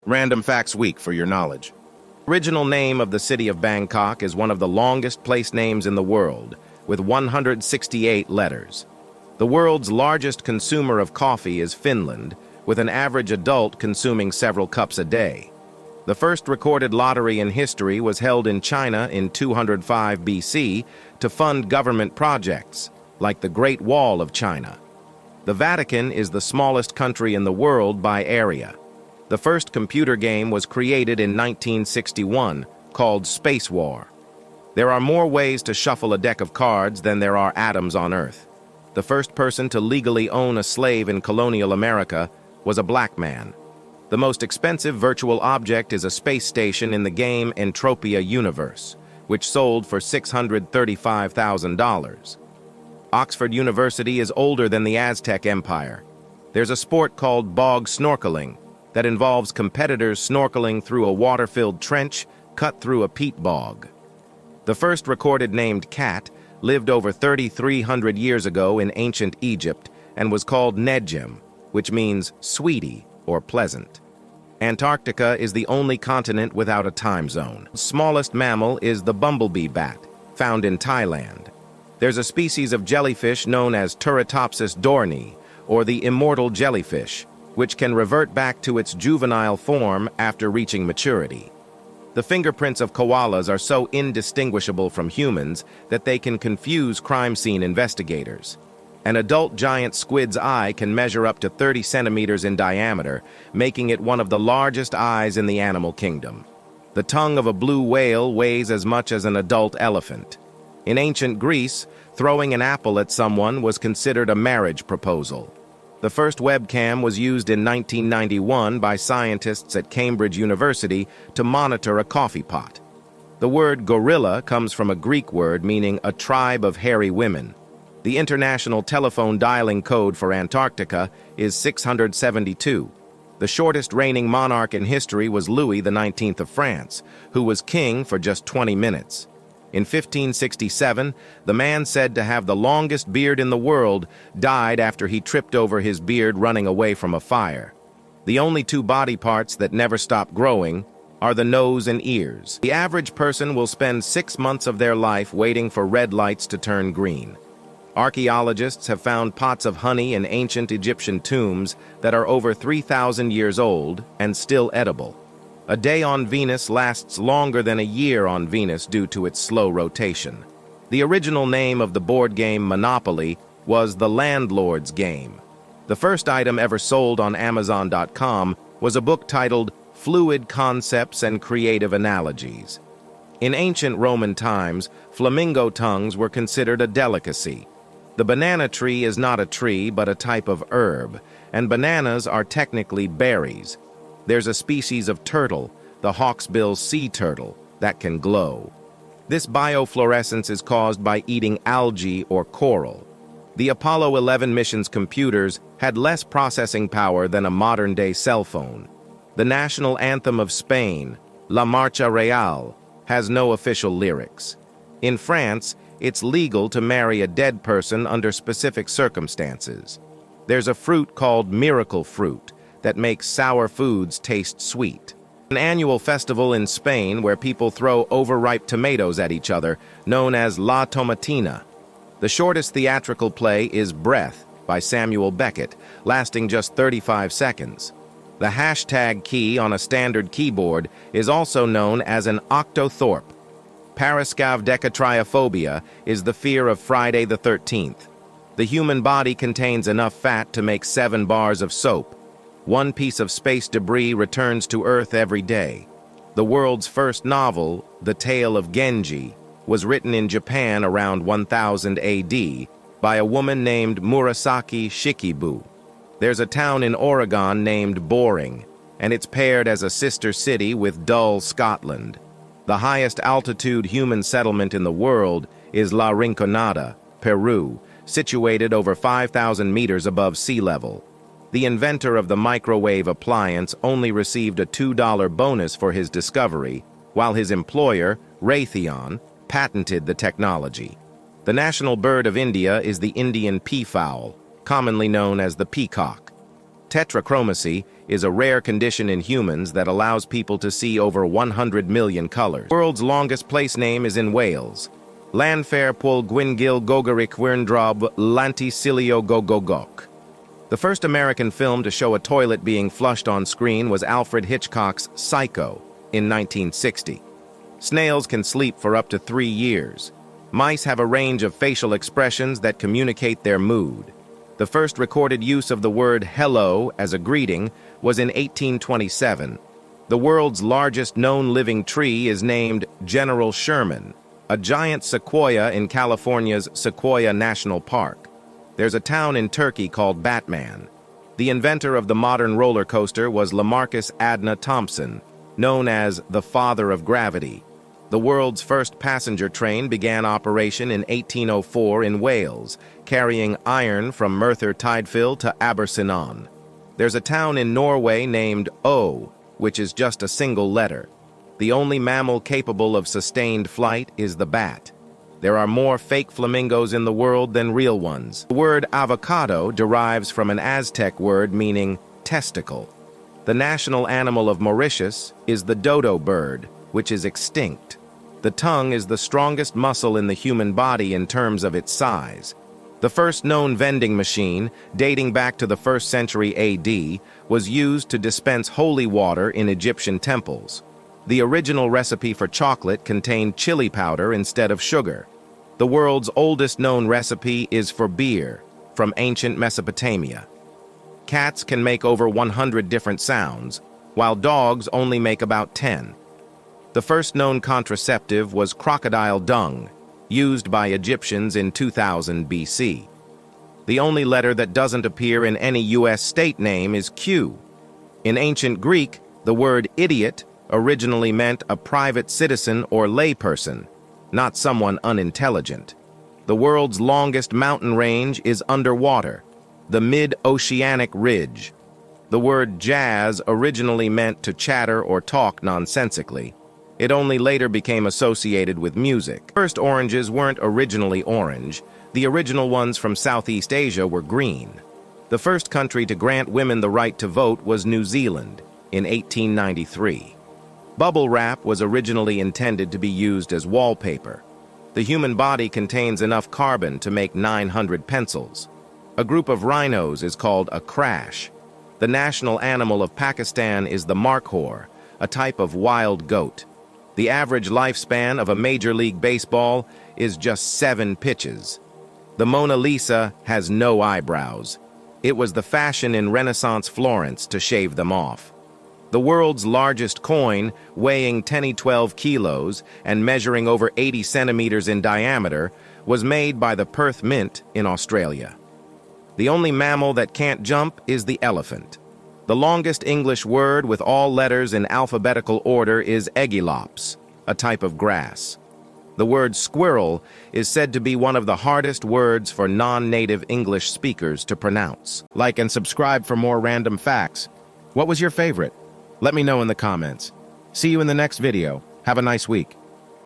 Random Facts Week for your knowledge. Original name of the city of Bangkok is one of the longest place names in the world, with 168 letters. The world's largest consumer of coffee is Finland, with an average adult consuming several cups a day. The first recorded lottery in history was held in China in 205 BC to fund government projects, like the Great Wall of China. The Vatican is the smallest country in the world by area. The first computer game was created in 1961, called Space War. There are more ways to shuffle a deck of cards than there are atoms on Earth. The first person to legally own a slave in colonial America was a black man. The most expensive virtual object is a space station in the game Entropia Universe, which sold for $635,000. Oxford University is older than the Aztec Empire. There's a sport called bog snorkeling that involves competitors snorkeling through a water-filled trench cut through a peat bog. The first recorded named cat lived over 3,300 years ago in ancient Egypt and was called Nedjem, which means sweetie or pleasant. Antarctica is the only continent without a time zone. The smallest mammal is the bumblebee bat, found in Thailand. There's a species of jellyfish known as Turritopsis dohrnii, or the immortal jellyfish, which can revert back to its juvenile form after reaching maturity. The fingerprints of koalas are so indistinguishable from humans that they can confuse crime scene investigators. An adult giant squid's eye can measure up to 30 centimeters in diameter, making it one of the largest eyes in the animal kingdom. The tongue of a blue whale weighs as much as an adult elephant. In ancient Greece, throwing an apple at someone was considered a marriage proposal. The first webcam was used in 1991 by scientists at Cambridge University to monitor a coffee pot. The word gorilla comes from a Greek word meaning a tribe of hairy women. The international telephone dialing code for Antarctica is 672. The shortest reigning monarch in history was Louis XIX of France, who was king for just 20 minutes. In 1567, the man said to have the longest beard in the world died after he tripped over his beard running away from a fire. The only two body parts that never stop growing are the nose and ears. The average person will spend 6 months of their life waiting for red lights to turn green. Archaeologists have found pots of honey in ancient Egyptian tombs that are over 3,000 years old and still edible. A day on Venus lasts longer than a year on Venus due to its slow rotation. The original name of the board game Monopoly was the Landlord's Game. The first item ever sold on Amazon.com was a book titled Fluid Concepts and Creative Analogies. In ancient Roman times, flamingo tongues were considered a delicacy. The banana tree is not a tree but a type of herb, and bananas are technically berries. There's a species of turtle, the hawksbill sea turtle, that can glow. This biofluorescence is caused by eating algae or coral. The Apollo 11 mission's computers had less processing power than a modern-day cell phone. The national anthem of Spain, La Marcha Real, has no official lyrics. In France, it's legal to marry a dead person under specific circumstances. There's a fruit called miracle fruit that makes sour foods taste sweet. An annual festival in Spain where people throw overripe tomatoes at each other, known as La Tomatina. The shortest theatrical play is Breath by Samuel Beckett, lasting just 35 seconds. The hashtag key on a standard keyboard is also known as an octothorpe. Parascavdecatriophobia is the fear of Friday the 13th. The human body contains enough fat to make 7 bars of soap. 1 piece of space debris returns to Earth every day. The world's first novel, The Tale of Genji, was written in Japan around 1000 AD by a woman named Murasaki Shikibu. There's a town in Oregon named Boring, and it's paired as a sister city with Dull, Scotland. The highest altitude human settlement in the world is La Rinconada, Peru, situated over 5,000 meters above sea level. The inventor of the microwave appliance only received a $2 bonus for his discovery, while his employer, Raytheon, patented the technology. The national bird of India is the Indian peafowl, commonly known as the peacock. Tetrachromacy is a rare condition in humans that allows people to see over 100 million colors. The world's longest place name is in Wales. Llanfair Pwll Gwyngyl Gogarich Wyrndrob Llantysilio Gogogok. The first American film to show a toilet being flushed on screen was Alfred Hitchcock's Psycho in 1960. Snails can sleep for up to 3 years. Mice have a range of facial expressions that communicate their mood. The first recorded use of the word hello as a greeting was in 1827. The world's largest known living tree is named General Sherman, a giant sequoia in California's Sequoia National Park. There's a town in Turkey called Batman. The inventor of the modern roller coaster was Lamarcus Adna Thompson, known as the father of gravity. The world's first passenger train began operation in 1804 in Wales, carrying iron from Merthyr Tydfil to Abercynon. There's a town in Norway named O, which is just a single letter. The only mammal capable of sustained flight is the bat. There are more fake flamingos in the world than real ones. The word avocado derives from an Aztec word meaning testicle. The national animal of Mauritius is the dodo bird, which is extinct. The tongue is the strongest muscle in the human body in terms of its size. The first known vending machine, dating back to the 1st century AD, was used to dispense holy water in Egyptian temples. The original recipe for chocolate contained chili powder instead of sugar. The world's oldest known recipe is for beer, from ancient Mesopotamia. Cats can make over 100 different sounds, while dogs only make about 10. The first known contraceptive was crocodile dung, used by Egyptians in 2000 BC. The only letter that doesn't appear in any U.S. state name is Q. In ancient Greek, the word idiot originally meant a private citizen or layperson, not someone unintelligent. The world's longest mountain range is underwater, the Mid-Oceanic Ridge. The word jazz originally meant to chatter or talk nonsensically. It only later became associated with music. First oranges weren't originally orange. The original ones from Southeast Asia were green. The first country to grant women the right to vote was New Zealand in 1893. Bubble wrap was originally intended to be used as wallpaper. The human body contains enough carbon to make 900 pencils. A group of rhinos is called a crash. The national animal of Pakistan is the markhor, a type of wild goat. The average lifespan of a Major League Baseball is just 7 pitches. The Mona Lisa has no eyebrows. It was the fashion in Renaissance Florence to shave them off. The world's largest coin, weighing 10-12 kilos and measuring over 80 centimeters in diameter, was made by the Perth Mint in Australia. The only mammal that can't jump is the elephant. The longest English word with all letters in alphabetical order is Aegilops, a type of grass. The word squirrel is said to be one of the hardest words for non-native English speakers to pronounce. Like and subscribe for more random facts. What was your favorite? Let me know in the comments. See you in the next video. Have a nice week.